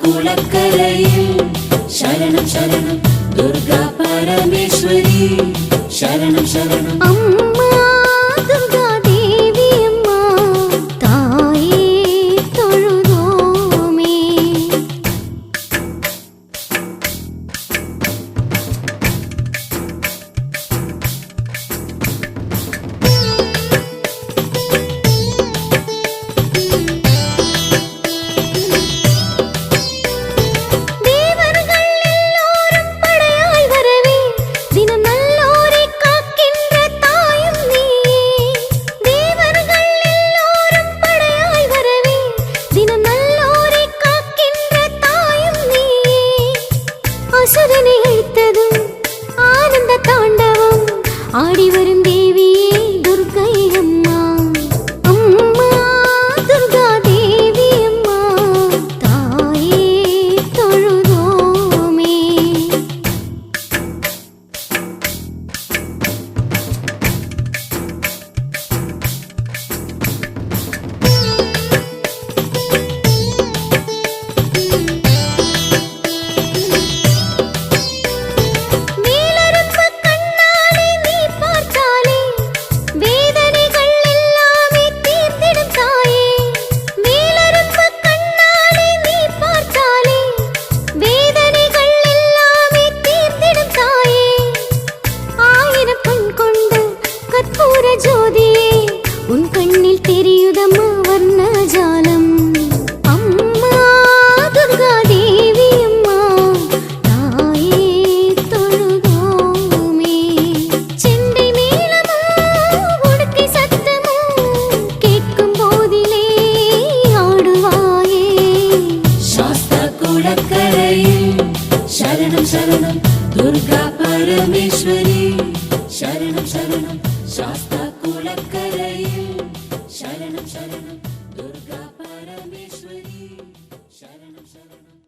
குளக்கரையில் சரணம் சரணம் துர்கா பரமேஸ்வரி சரணம் சரணம் அம்மா துர்கா தேவி அம்மா தாயே தொழுதோமே. அசுரனை அழித்ததும் ஆனந்த தாண்டவம் ஆடி வரும் தேவியே துர்க்கை அம்மா. அம்மா துர்கா தேவி அம்மா தாயே தொழுதோமே. ஜோதியே உன் கண்ணில் தெரியுதம்மா வர்ணஜாலம். அம்மா துர்கா தேவி அம்மா தாயே தொழுதோமே. செண்டை மேளமோ உடுக்கை சத்தமோ கேட்கும் போதிலே ஆடுவாயே. சாஸ்தா குளக்கரையில் சரணம் சரணம் துர்கா பரமேஸ்வரி சரணம் சரணம் சாஸ்தா குளக்கரையில் சரணம் சரணம் துர்கா பரமேஸ்வரி சரணம் சரணம்.